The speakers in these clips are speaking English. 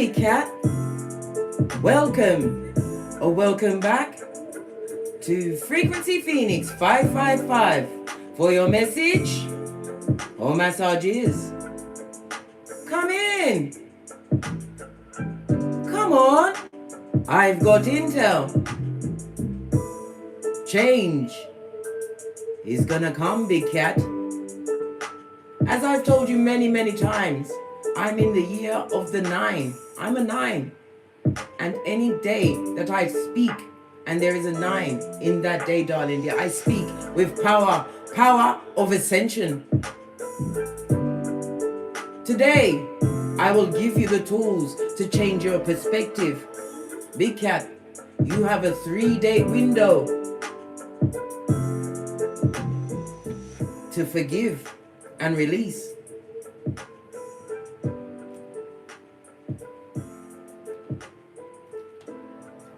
Big Cat. Welcome or welcome back to Frequency Phoenix 555 for your message or massages. Come in. Come on. I've got intel. Change is gonna come, Big Cat. As I've told you many times, I'm in the year of the 9. I'm a 9. And any day that I speak and there is a 9 in that day, darling dear, I speak with power of ascension. Today, I will give you the tools to change your perspective. Big Cat, you have a 3-day window to forgive and release.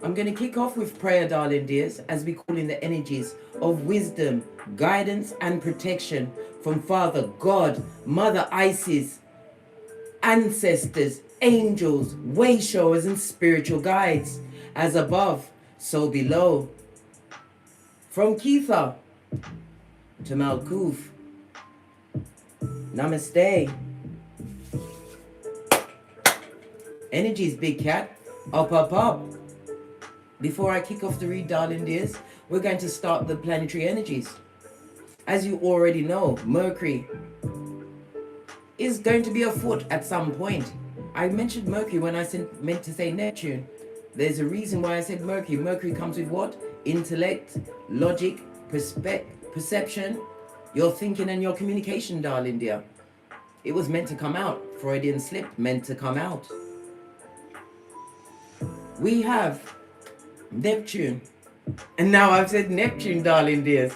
I'm going to kick off with prayer, darling dears, as we call in the energies of wisdom, guidance and protection from Father God, Mother Isis, ancestors, angels, way showers and spiritual guides, as above, so below. From Keitha to Malkuth. Namaste. Energies, Big Cat. Up. Before I kick off the read, darling dears, we're going to start the planetary energies. As you already know, Mercury is going to be afoot at some point. I mentioned Mercury when I meant to say Neptune. There's a reason why I said Mercury. Mercury comes with what? Intellect, logic, perception, your thinking and your communication, darling dear. It was meant to come out. Freudian slip, meant to come out. We have Neptune. And now I've said Neptune, darling dears.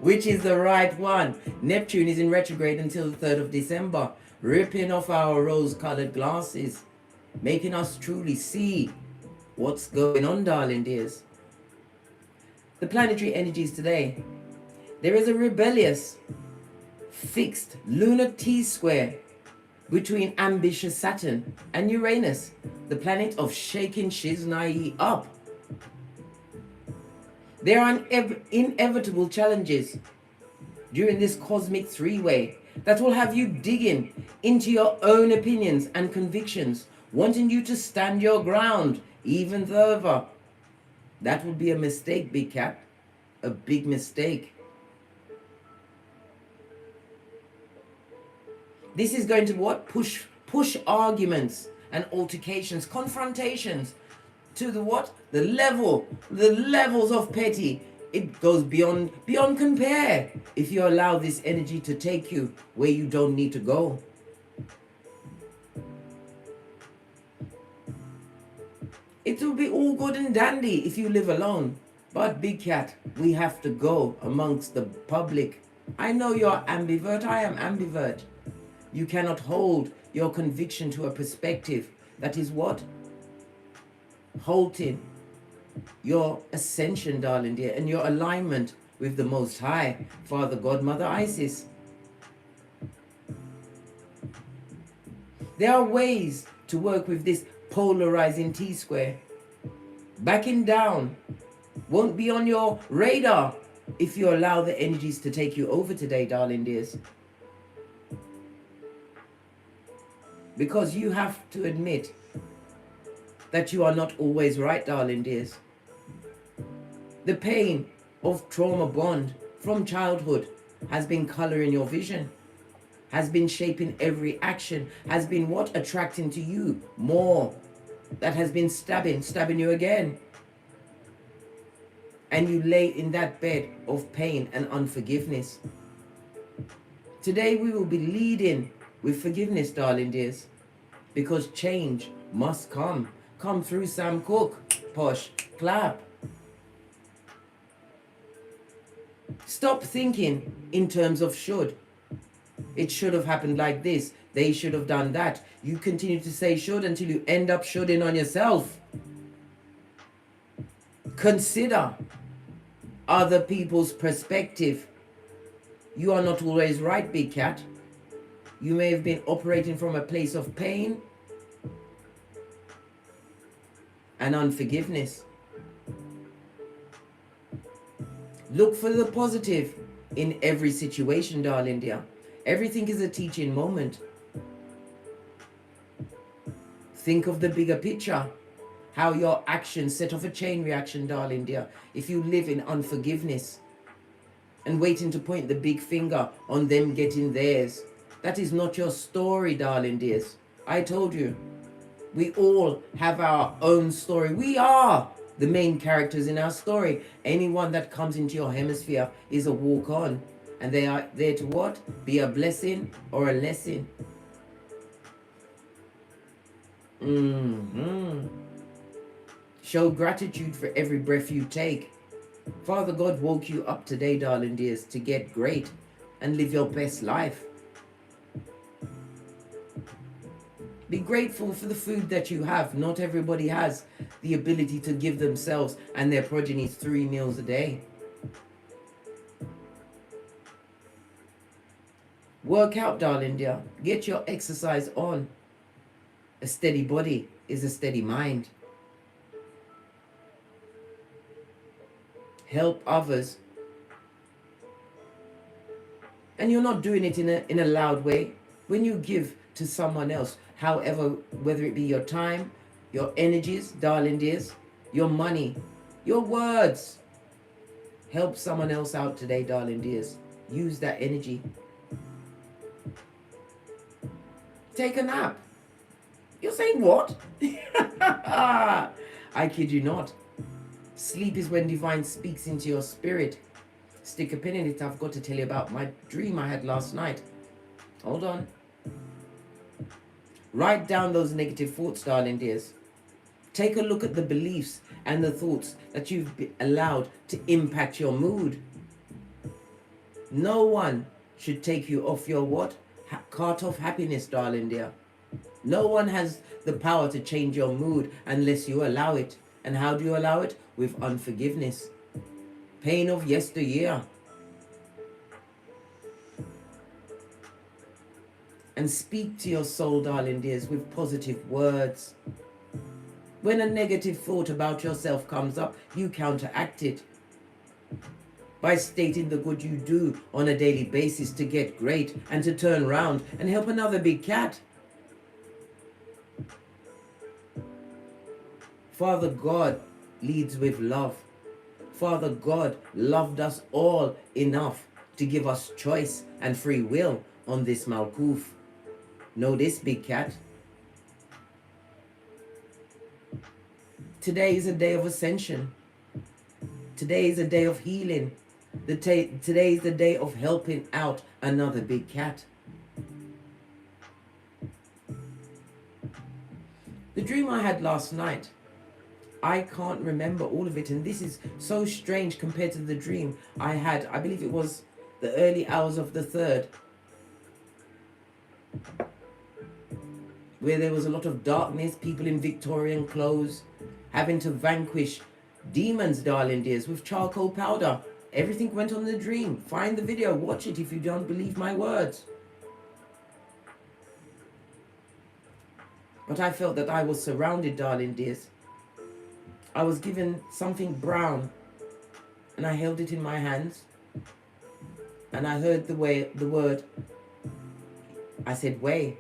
Which is the right one. Neptune is in retrograde until the 3rd of December, ripping off our rose-colored glasses, making us truly see what's going on, darling dears. The planetary energies today. There is a rebellious, fixed lunar T-square between ambitious Saturn and Uranus, the planet of shaking Shiznai up. There are inevitable challenges during this cosmic three-way that will have you digging into your own opinions and convictions, wanting you to stand your ground even further. That would be a mistake, Big Cat. A big mistake. This is going to what? Push arguments and altercations, confrontations to the what? The levels of petty. It goes beyond compare if you allow this energy to take you where you don't need to go. It will be all good and dandy if you live alone. But Big Cat, we have to go amongst the public. I know you're ambivert, I am ambivert. You cannot hold your conviction to a perspective that is what? Halting your ascension, darling dear, and your alignment with the Most High, Father God, Mother Isis. There are ways to work with this polarizing T-square. Backing down won't be on your radar if you allow the energies to take you over today, darling dears. Because you have to admit that you are not always right, darling dears. The pain of trauma bond from childhood has been coloring your vision, has been shaping every action, has been what? Attracting to you more. That has been stabbing you again. And you lay in that bed of pain and unforgiveness. Today we will be leading with forgiveness, darling dears, because change must come. Come through Sam Cooke, Posh, clap. Stop thinking in terms of should. It should have happened like this. They should have done that. You continue to say should until you end up shoulding on yourself. Consider other people's perspective. You are not always right, Big Cat. You may have been operating from a place of pain and unforgiveness. Look for the positive in every situation, darling dear. Everything is a teaching moment. Think of the bigger picture. How your actions set off a chain reaction, darling dear. If you live in unforgiveness and waiting to point the big finger on them getting theirs, that is not your story, darling dears. I told you, we all have our own story. We are the main characters in our story. Anyone that comes into your hemisphere is a walk-on. And they are there to what? Be a blessing or a lesson. Show gratitude for every breath you take. Father God woke you up today, darling dears, to get great and live your best life. Be grateful for the food that you have. Not everybody has the ability to give themselves and their progenies 3 meals a day. Work out, darling dear. Get your exercise on. A steady body is a steady mind. Help others. And you're not doing it in a loud way. When you give to someone else, however, whether it be your time, your energies, darling dears, your money, your words, help someone else out today, darling dears. Use that energy. Take a nap. You're saying what? I kid you not. Sleep is when divine speaks into your spirit. Stick a pin in it. I've got to tell you about my dream I had last night. Hold on. Write down those negative thoughts, darling dears. Take a look at the beliefs and the thoughts that you've allowed to impact your mood. No one should take you off your what? Cart of happiness, darling dear. No one has the power to change your mood unless you allow it. And how do you allow it? With unforgiveness. Pain of yesteryear. And speak to your soul, darling dears, with positive words. When a negative thought about yourself comes up, you counteract it by stating the good you do on a daily basis to get great and to turn around and help another big cat. Father God leads with love. Father God loved us all enough to give us choice and free will on this Malkuth. Know this, big cat. Today is a day of ascension. Today is a day of healing. Today is the day of helping out another big cat. The dream I had last night, I can't remember all of it, and this is so strange compared to the dream I had. I believe it was the early hours of the 3rd, where there was a lot of darkness, people in Victorian clothes, having to vanquish demons, darling dears, with charcoal powder. Everything went on the dream. Find the video, watch it if you don't believe my words. But I felt that I was surrounded, darling dears. I was given something brown, and I held it in my hands, and I heard the word, I said way,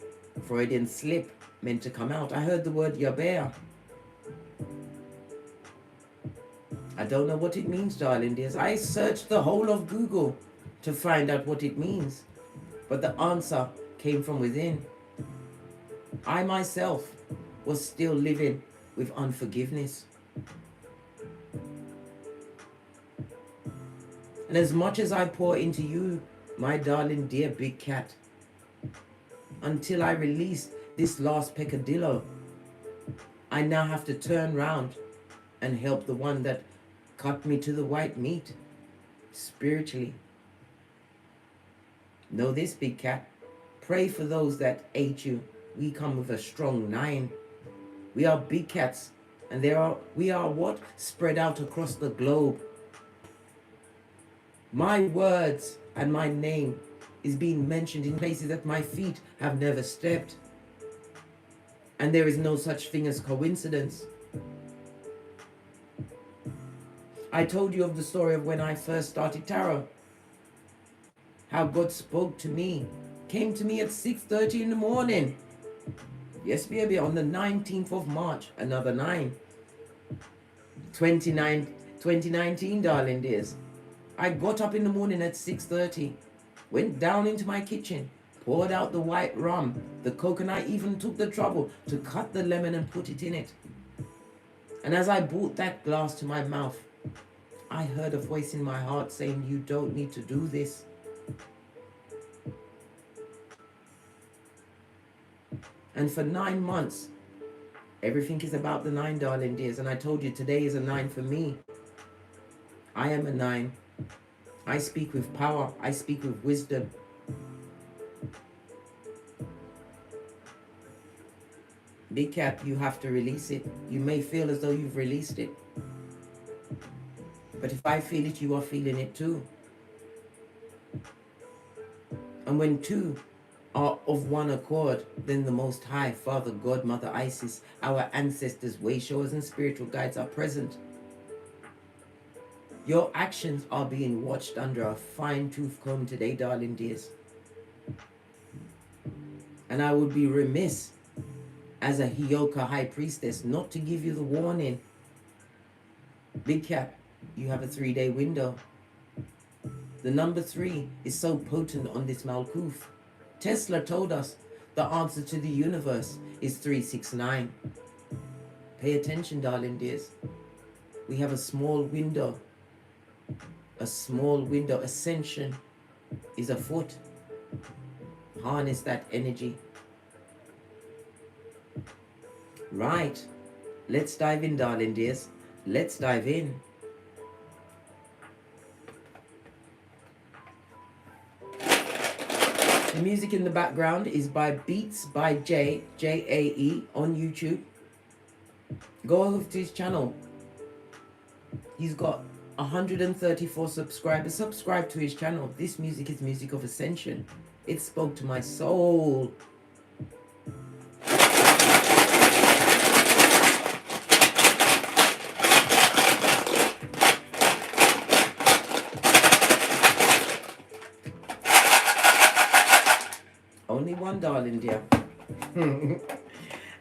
Freudian slip, meant to come out. I heard the word Yaber. I don't know what it means, darling dears. I searched the whole of Google to find out what it means, but the answer came from within. I myself was still living with unforgiveness. And as much as I pour into you, my darling dear big cat, until I release this last peccadillo, I now have to turn round and help the one that cut me to the white meat, spiritually. Know this, big cat. Pray for those that ate you. We come with a strong 9. We are big cats, and we are what? Spread out across the globe. My words and my name is being mentioned in places that my feet have never stepped. And there is no such thing as coincidence. I told you of the story of when I first started tarot. How God spoke to me. Came to me at 6:30 in the morning. Yes, baby, on the 19th of March, another 9. 2019, darling dears. I got up in the morning at 6:30, went down into my kitchen, poured out the white rum, the coconut, even took the trouble to cut the lemon and put it in it. And as I brought that glass to my mouth, I heard a voice in my heart saying, you don't need to do this. And for 9 months, everything is about the 9, darling dears. And I told you today is a 9 for me. I am a 9. I speak with power. I speak with wisdom. Big Cat, you have to release it. You may feel as though you've released it. But if I feel it, you are feeling it too. And when two are of one accord, then the Most High, Father God, Mother Isis, our ancestors, way showers and spiritual guides are present. Your actions are being watched under a fine-tooth comb today, darling dears. And I would be remiss as a Hioka High Priestess not to give you the warning. Big Cat, you have a 3-day window. The number 3 is so potent on this Malkuth. Tesla told us the answer to the universe is 369. Pay attention, darling dears. We have a small window. A small window. Ascension is afoot. Harness that energy. Right. Let's dive in, darling dears. Let's dive in. The music in the background is by Beats by Jay, J-A-E, on YouTube. Go over to his channel. He's got 134 subscribers. Subscribe to his channel. This music is music of ascension. It spoke to my soul. Only one, darling dear.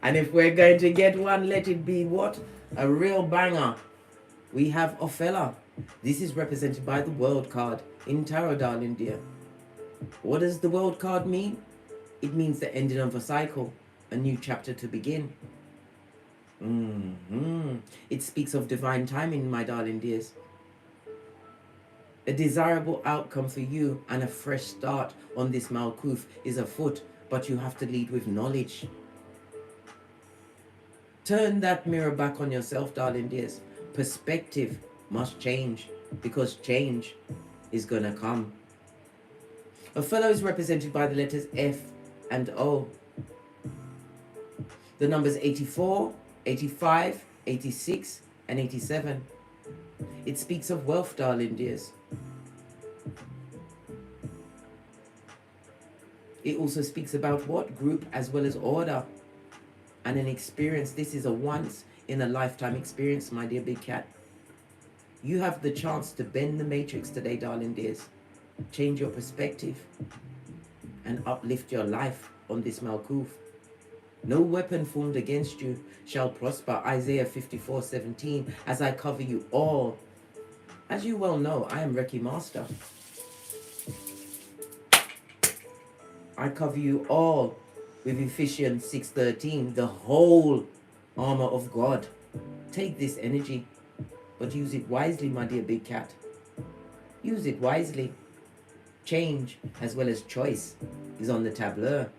And if we're going to get one, let it be what? A real banger. We have Ophelia. This is represented by the World card in Tarot, darling dear. What does the World card mean? It means the ending of a cycle, a new chapter to begin. It speaks of divine timing, my darling dears. A desirable outcome for you and a fresh start on this Malkuth is afoot, but you have to lead with knowledge. Turn that mirror back on yourself, darling dears. Perspective must change, because change is gonna come. Ophelia is represented by the letters F and O. The numbers 84, 85, 86, and 87. It speaks of wealth, darling dears. It also speaks about what? Group as well as order. And an experience. This is a once in a lifetime experience, my dear Big Cat. You have the chance to bend the matrix today, darling dears. Change your perspective and uplift your life on this Malkuth. No weapon formed against you shall prosper. Isaiah 54:17. As I cover you all. As you well know, I am Reiki Master. I cover you all with Ephesians 6:13, the whole armor of God. Take this energy, but use it wisely, my dear Big Cat. Use it wisely. Change as well as choice is on the tableau.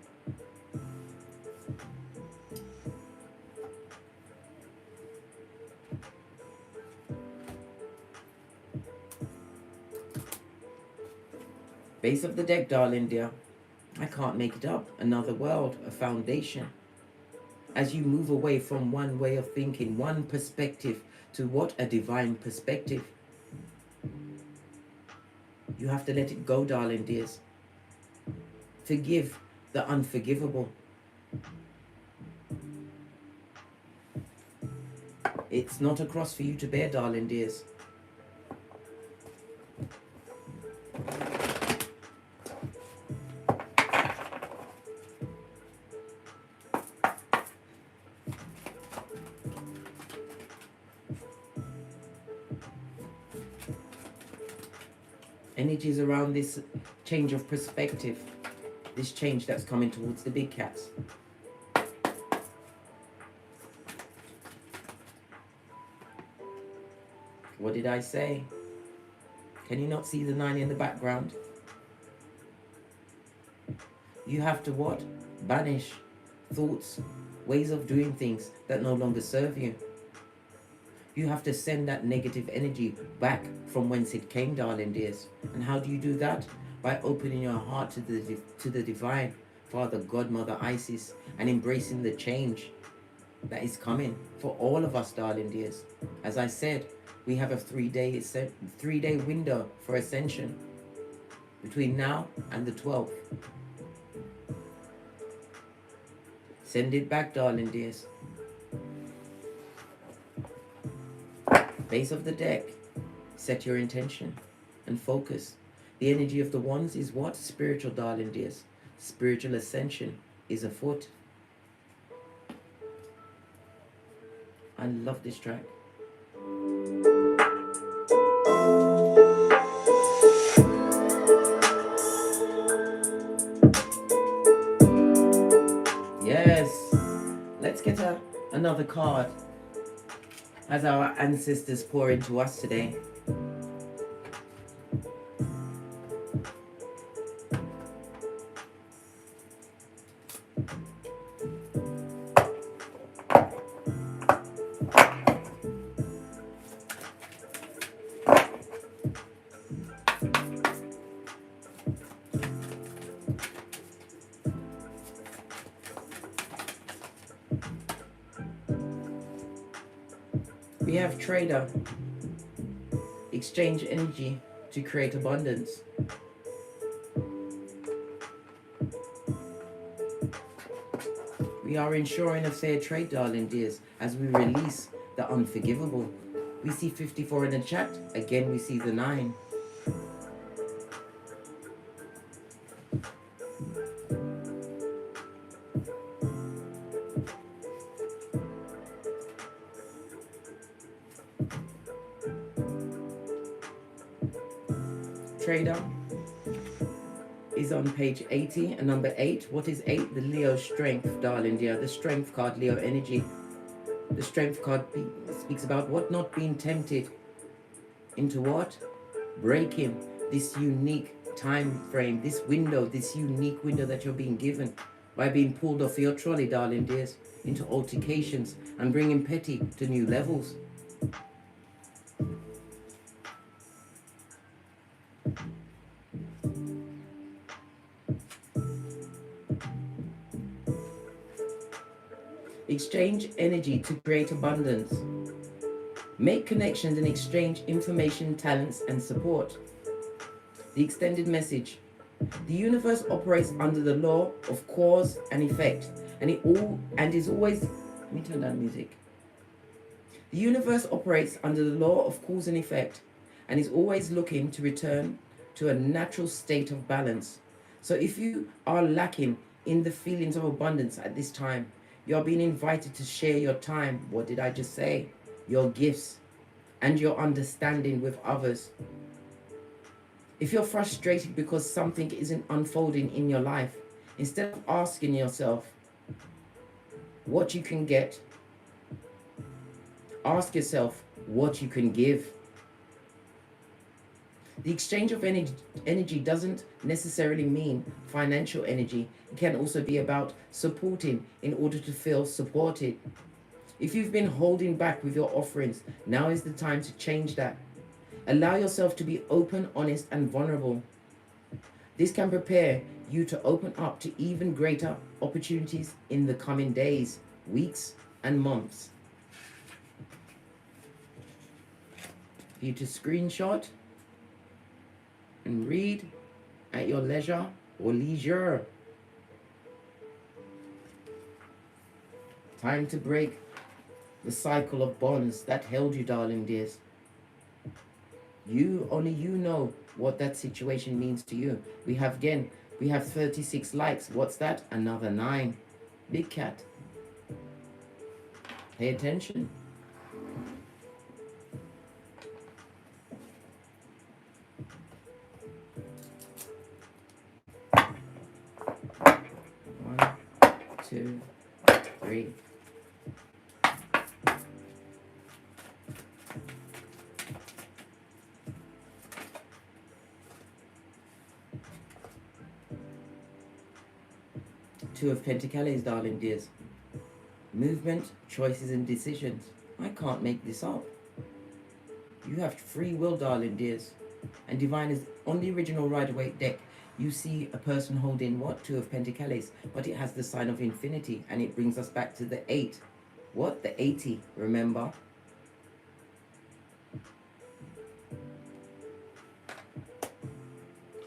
Base of the deck, darling dear. I can't make it up. Another world, a foundation. As you move away from one way of thinking, one perspective, to what? A divine perspective. You have to let it go, darling dears. Forgive the unforgivable. It's not a cross for you to bear, darling dears. Energies around this change of perspective, this change that's coming towards the big cats. What did I say? Can you not see the 9 in the background? You have to what? Banish thoughts, ways of doing things that no longer serve you. You have to send that negative energy back from whence it came, darling dears. And how do you do that? By opening your heart to the divine, Father, God, Mother, Isis, and embracing the change that is coming for all of us, darling dears. As I said, we have a 3-day window for ascension between now and the 12th. Send it back, darling dears. Base of the deck, set your intention and focus. The energy of the wands is what? Spiritual, darling dears. Spiritual ascension is afoot. I love this track. Yes, let's get another card as our ancestors pour into us today. We have trader, exchange energy to create abundance. We are ensuring a fair trade, darling dears, as we release the unforgivable. We see 54 in the chat. Again, we see the 9. Trader is on page 80 and number 8. What is 8? The Leo strength, darling dear. The strength card, Leo energy. The strength card speaks about what? Not being tempted into what? Breaking this unique time frame, this window, this unique window that you're being given by being pulled off your trolley, darling dears, into altercations and bringing petty to new levels. Exchange energy to create abundance. Make connections and exchange information, talents, and support. The extended message. The universe operates under the law of cause and effect, and is always. Let me turn down music. The universe operates under the law of cause and effect, and is always looking to return to a natural state of balance. So if you are lacking in the feelings of abundance at this time, you are being invited to share your time. What did I just say? Your gifts and your understanding with others. If you're frustrated because something isn't unfolding in your life, instead of asking yourself what you can get, ask yourself what you can give. The exchange of energy doesn't necessarily mean financial energy. It can also be about supporting in order to feel supported. If you've been holding back with your offerings, now is the time to change that. Allow yourself to be open, honest, and vulnerable. This can prepare you to open up to even greater opportunities in the coming days, weeks, and months. For you to screenshot and read at your leisure or leisure. Time to break the cycle of bonds that held you, darling dears. Only you know what that situation means to you. We have 36 likes. What's that? Another 9. Big cat. Pay attention. Planetary. Two of Pentacles, darling dears. Movement, choices and decisions. I can't make this up. You have free will, darling dears. And Divine is on the original Rider-Waite deck. You see a person holding what? Two of Pentacles. But it has the sign of infinity. And it brings us back to the 8. What? The 80, remember?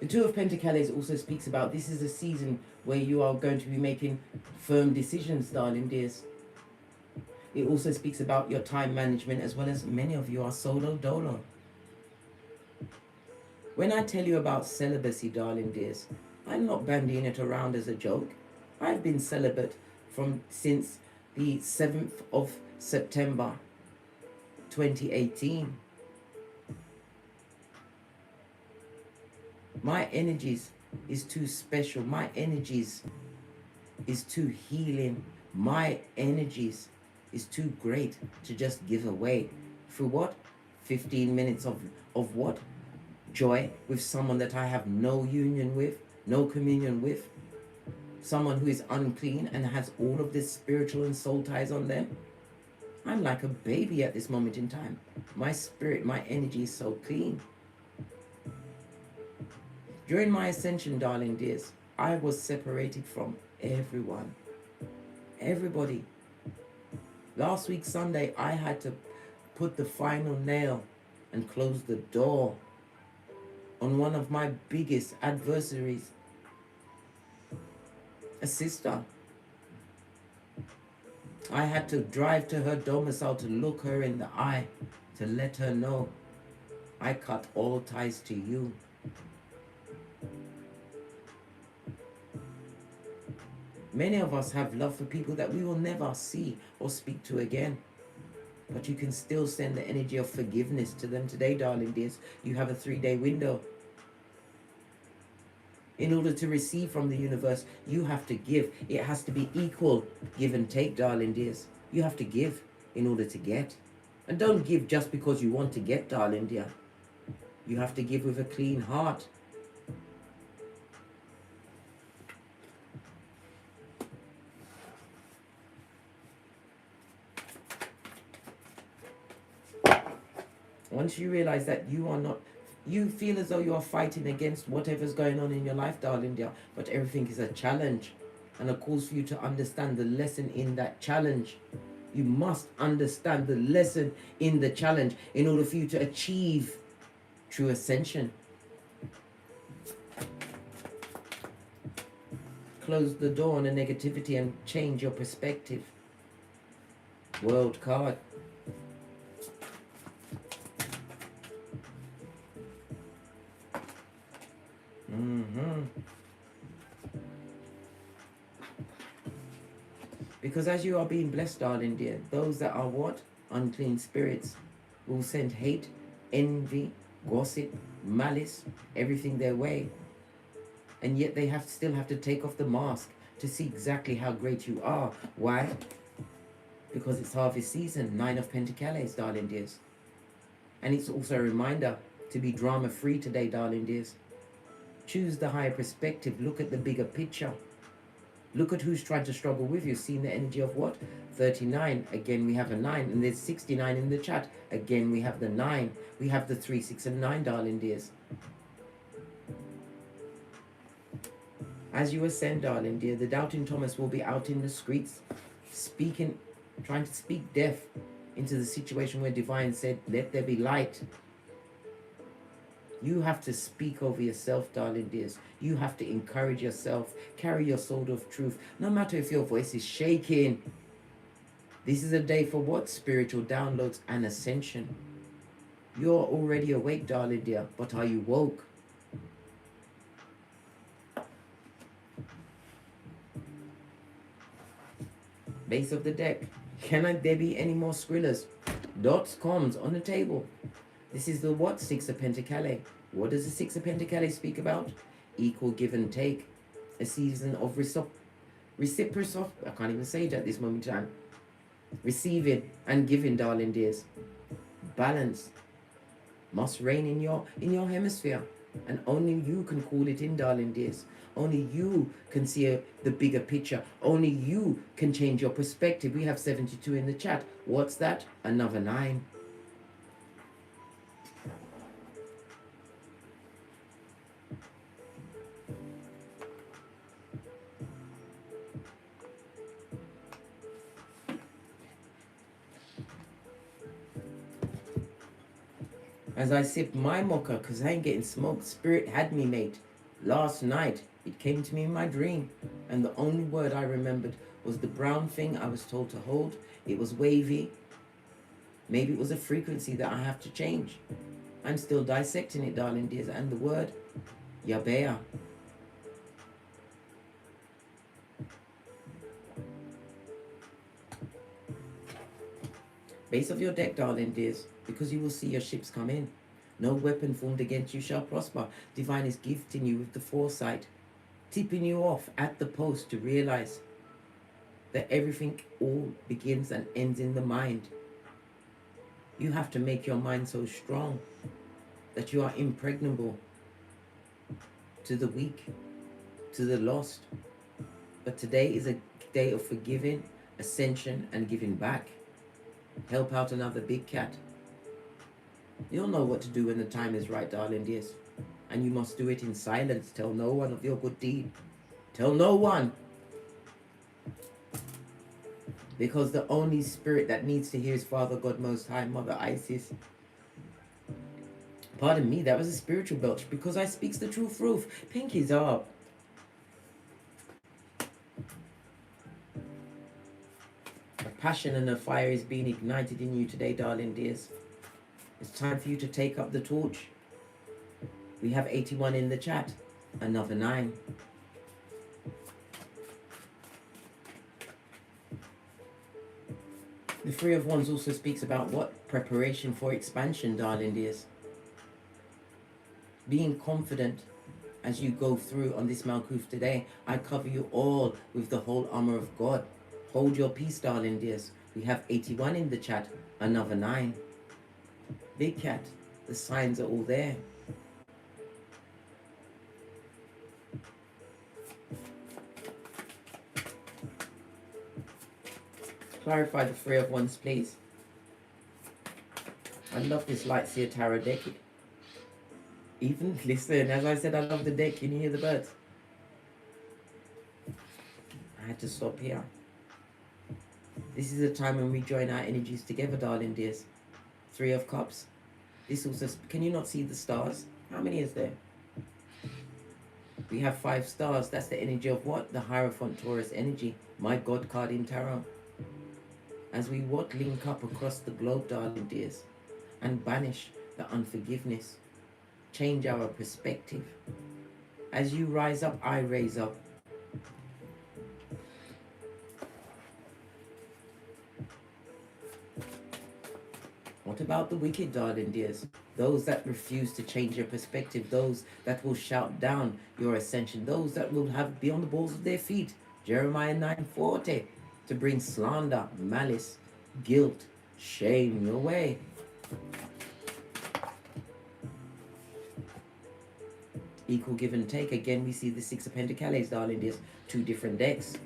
The Two of Pentacles also speaks about this is a season where you are going to be making firm decisions, darling dears. It also speaks about your time management, as well as many of you are solo dolo. When I tell you about celibacy, darling dears, I'm not bandying it around as a joke. I've been celibate since the 7th of September 2018. My energies is too special. My energies is too healing. My energies is too great to just give away. For what? 15 minutes of what? Joy with someone that I have no union with, no communion with. Someone who is unclean and has all of this spiritual and soul ties on them. I'm like a baby at this moment in time. My spirit, my energy is so clean. During my ascension, darling dears, I was separated from everyone. Everybody. Last week, Sunday, I had to put the final nail and close the door on one of my biggest adversaries. A sister. I had to drive to her domicile to look her in the eye, to let her know I cut all ties to you. Many of us have love for people that we will never see or speak to again. But you can still send the energy of forgiveness to them today, darling dears. You have a 3-day window. In order to receive from the universe, you have to give. It has to be equal give and take, darling dears. You have to give in order to get. And don't give just because you want to get, darling dear. You have to give with a clean heart. Once you realize that you are not, you feel as though you are fighting against whatever's going on in your life, darling dear, but everything is a challenge and a cause for you to understand the lesson in that challenge. You must understand the lesson in the challenge in order for you to achieve true ascension. Close the door on the negativity and change your perspective. World card. Because as you are being blessed, darling dear, those that are what? Unclean spirits will send hate, envy, gossip, malice, everything their way. And yet they still have to take off the mask to see exactly how great you are. Why? Because it's harvest season, 9 of Pentacles, darling dears. And it's also a reminder to be drama free today, darling dears. Choose the higher perspective. Look at the bigger picture. Look at who's trying to struggle with you. Seeing the energy of what? 39. Again, we have a 9. And there's 69 in the chat. Again, we have the 9. We have the 3, 6, and 9, darling dears. As you ascend, darling dear, the doubting Thomas will be out in the streets, speaking, trying to speak death into the situation where Divine said, let there be light. You have to speak over yourself, darling dears. You have to encourage yourself. Carry your sword of truth. No matter if your voice is shaking. This is a day for what? Spiritual downloads and ascension. You're already awake, darling dear. But are you woke? Base of the deck. Can there be any more skrillers? Dots, comms on the table. This is the what? 6 of Pentacles. What does the 6 of Pentacles speak about? Equal give and take. A season of Reciprocity, I can't even say it at this moment in time. Receiving and giving, darling dears. Balance must reign in your hemisphere. And only you can call it in, darling dears. Only you can see the bigger picture. Only you can change your perspective. We have 72 in the chat. What's that? Another 9. As I sip my mocha, because I ain't getting smoked, Spirit had me, mate. Last night, it came to me in my dream, and the only word I remembered was the brown thing I was told to hold. It was wavy. Maybe it was a frequency that I have to change. I'm still dissecting it, darling dears, and the word, Yabea. Base of your deck, darling dears, because you will see your ships come in. No weapon formed against you shall prosper. Divine is gifting you with the foresight, tipping you off at the post to realize that everything all begins and ends in the mind. You have to make your mind so strong that you are impregnable to the weak, to the lost. But today is a day of forgiving, ascension, and giving back. Help out another big cat. You'll know what to do when the time is right, darling dears. And you must do it in silence. Tell no one of your good deed. Tell no one. Because the only spirit that needs to hear is Father God Most High, Mother Isis. Pardon me, that was a spiritual belch, because I speaks the truth. Pinkies up. A passion and a fire is being ignited in you today, darling dears. It's time for you to take up the torch. We have 81 in the chat. Another 9. The Three of Wands also speaks about what? Preparation for expansion, darling dears. Being confident as you go through on this Malkuth today. I cover you all with the whole armor of God. Hold your peace, darling dears. We have 81 in the chat. Another 9. Big cat. The signs are all there. Clarify the Three of Wands, please. I love this Light Seer Tarot deck. Even, listen, as I said, I love the deck. Can you hear the birds? I had to stop here. This is a time when we join our energies together, darling dears. 3 of Cups. This also, can you not see the stars? How many is there? We have 5 stars. That's the energy of what? The Hierophant Taurus energy. My God card in tarot. As we what? Link up across the globe, darling dears, and banish the unforgiveness. Change our perspective. As you rise up, I raise up. What about the wicked, darling dears? Those that refuse to change your perspective, those that will shout down your ascension, those that will be on the balls of their feet. Jeremiah 9:40, to bring slander, malice, guilt, shame your way. Equal give and take. Again, we see the 6 of Pentacles, darling dears. 2 different decks.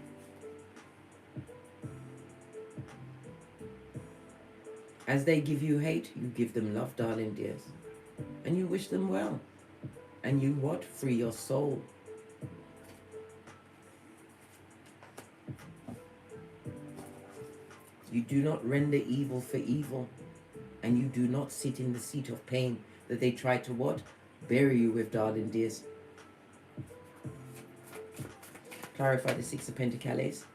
As they give you hate, you give them love, darling dears. And you wish them well. And you what? Free your soul. You do not render evil for evil. And you do not sit in the seat of pain that they try to what? Bury you with, darling dears. Clarify the 6 of Pentacles.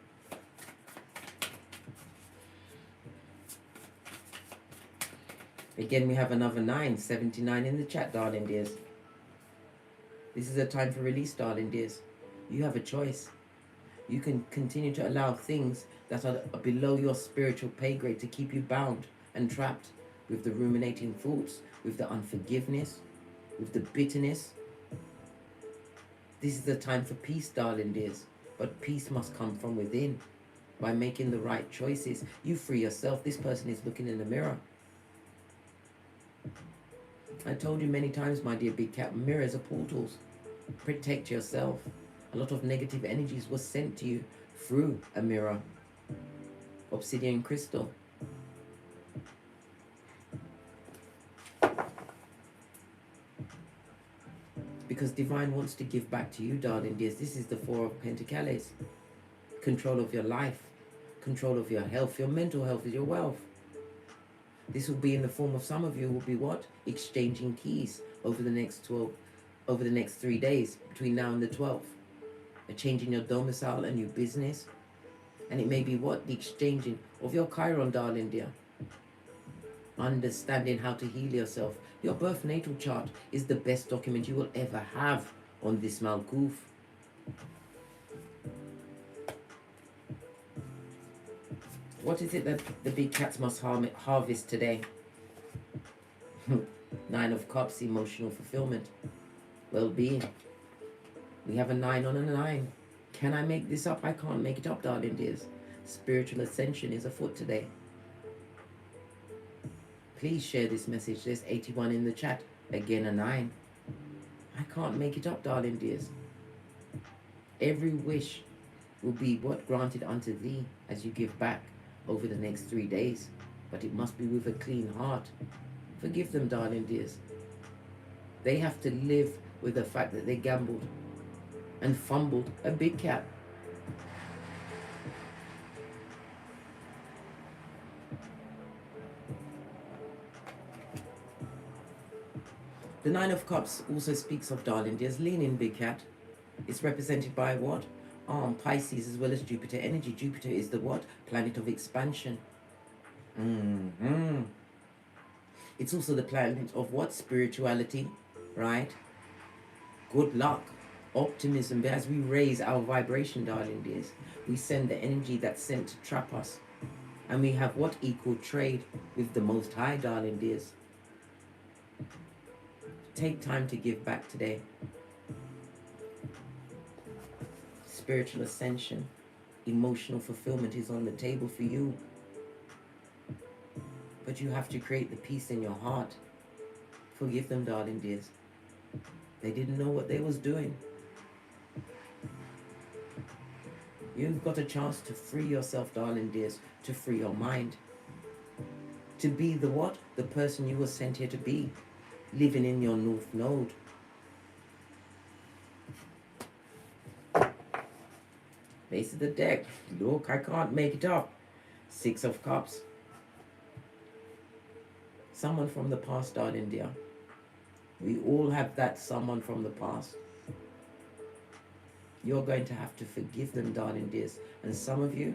Again, we have another 9, 79 in the chat, darling dears. This is a time for release, darling dears. You have a choice. You can continue to allow things that are below your spiritual pay grade to keep you bound and trapped with the ruminating thoughts, with the unforgiveness, with the bitterness. This is the time for peace, darling dears. But peace must come from within. By making the right choices, you free yourself. This person is looking in the mirror. I told you many times, my dear big cat, mirrors are portals. Protect yourself. A lot of negative energies was sent to you through a mirror. Obsidian crystal. Because divine wants to give back to you, darling dears. This is the Four of Pentacles. Control of your life. Control of your health. Your mental health is your wealth. This will be in the form of, some of you will be what? Exchanging keys over the next 3 days, between now and the 12th. Changing your domicile and your business. And it may be what? The exchanging of your Chiron, darling dear. Understanding how to heal yourself. Your birth natal chart is the best document you will ever have on this Malkuth. What is it that the big cats must harvest today? 9 of Cups, emotional fulfillment, well-being. We have a 9 on a 9. Can I make this up? I can't make it up, darling dears. Spiritual ascension is afoot today. Please share this message. There's 81 in the chat. Again, a 9. I can't make it up, darling dears. Every wish will be what? Granted unto thee as you give back over the next 3 days. But it must be with a clean heart. Forgive them, darling dears. They have to live with the fact that they gambled and fumbled a big cat. The 9 of Cups also speaks of, darling dears, leaning big cat. It's represented by what? Pisces as well as Jupiter energy. Jupiter is the what? Planet of expansion. It's also the planet of what? Spirituality, right? Good luck, optimism. But as we raise our vibration, darling dears, we send the energy that's sent to trap us. And we have what? Equal trade with the Most High, darling dears. Take time to give back today. Spiritual ascension, emotional fulfillment is on the table for you. But you have to create the peace in your heart. Forgive them, darling dears. They didn't know what they was doing. You've got a chance to free yourself, darling dears, to free your mind. To be the what? The person you were sent here to be. Living in your North Node. Base of the deck. Look, I can't make it up. 6 of Cups. Someone from the past, darling dear. We all have that someone from the past. You're going to have to forgive them, darling dears. And some of you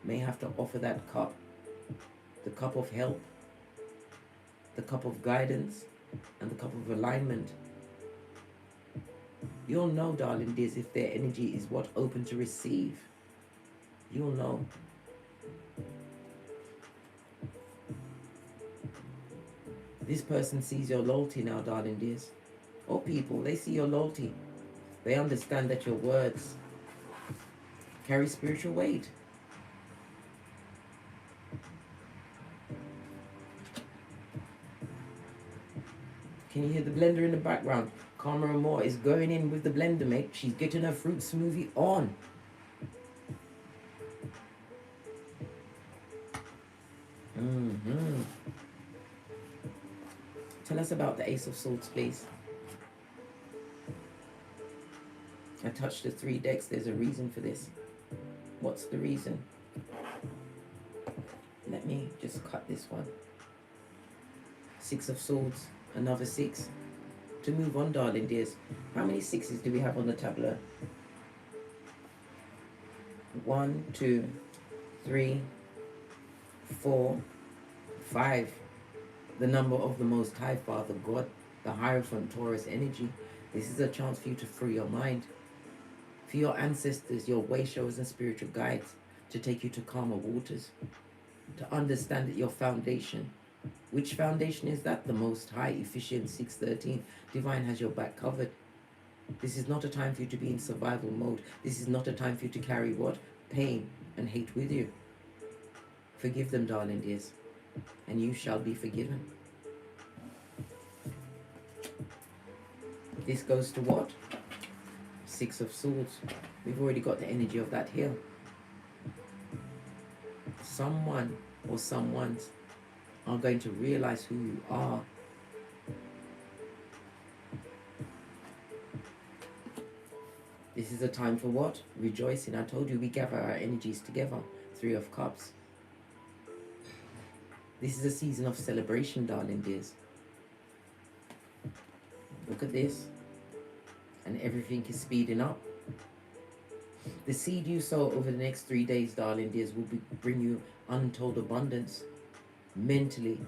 may have to offer that cup. The cup of help. The cup of guidance. And the cup of alignment. You'll know, darling dears, if their energy is what? Open to receive. You'll know. This person sees your loyalty now, darling dears. Or people, they see your loyalty. They understand that your words carry spiritual weight. Can you hear the blender in the background? Karma Moore is going in with the blender, mate. She's getting her fruit smoothie on. Tell us about the Ace of Swords, please. I touched the 3 decks. There's a reason for this. What's the reason? Let me just cut this one. 6 of Swords. Another 6. To move on, darling dears. How many 6s do we have on the tableau? 1, 2, 3, 4, 5. The number of the Most High Father God, the Hierophant Taurus energy. This is a chance for you to free your mind. For your ancestors, your way showers and spiritual guides, to take you to calmer waters. To understand that your foundation. Which foundation is that? The Most High, Ephesians 6:13. Divine has your back covered. This is not a time for you to be in survival mode. This is not a time for you to carry what? Pain and hate with you. Forgive them, darling dears, and you shall be forgiven. This goes to what? Six of Swords. We've already got the energy of that here. Someone or someones are going to realize who you are. This is a time for what? Rejoicing. I told you we gather our energies together. Three of Cups. This is a season of celebration, darling dears. Look at this. And everything is speeding up. The seed you sow over the next 3 days, darling dears, will bring you untold abundance. Mentally,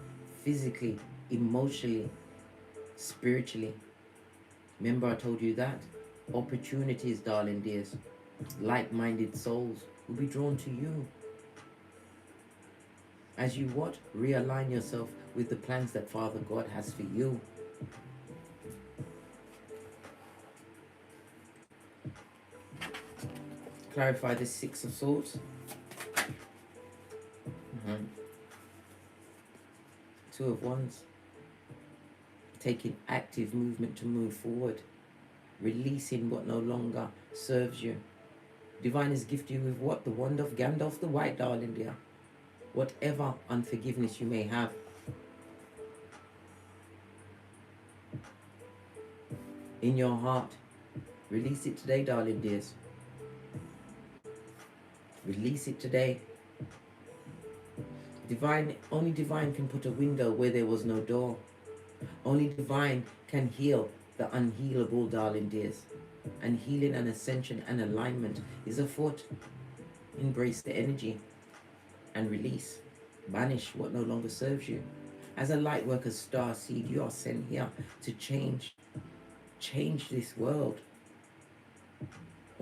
physically, emotionally, spiritually. Remember I told you that? Opportunities, darling dears, like-minded souls will be drawn to you. As you what? Realign yourself with the plans that Father God has for you. Clarify the Six of Swords. Two of Wands. Taking active movement to move forward. Releasing what no longer serves you. Divine has gifted you with what? The wand of Gandalf the White, darling dear. Whatever unforgiveness you may have. In your heart. Release it today, darling dears. Release it today. Divine, only Divine can put a window where there was no door. Only Divine can heal the unhealable, darling dears. And healing and ascension and alignment is afoot. Embrace the energy and release. Banish what no longer serves you. As a light worker star seed, you are sent here to change this world.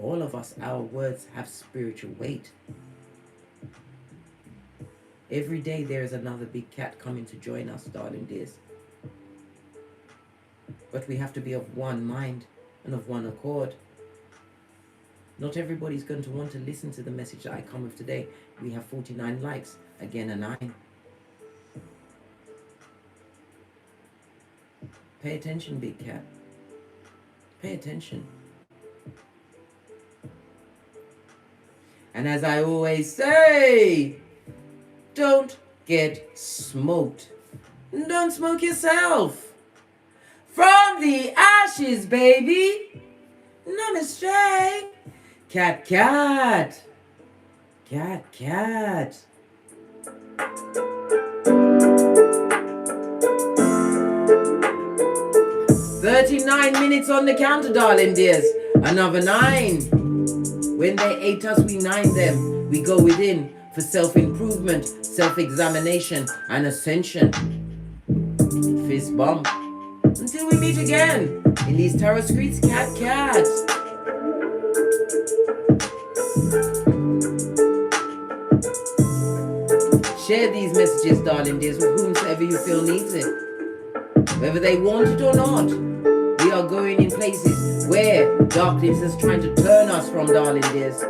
All of us, our words have spiritual weight. Every day there is another big cat coming to join us, darling dears. But we have to be of one mind and of one accord. Not everybody's going to want to listen to the message that I come with today. We have 49 likes, again a 9. Pay attention, big cat. Pay attention. And as I always say, don't get smoked. Don't smoke yourself. From the ashes, baby. Namaste. Cat, cat. Cat, cat. $39 on the counter, darling dears. Another 9. When they ate us, we 9 them. We go within for self-improvement, self-examination, and ascension. Fist bump. Until we meet again in these tarot streets, cat, cat. Share these messages, darling dears, with whomsoever you feel needs it. Whether they want it or not, we are going in places where darkness is trying to turn us from, darling dears.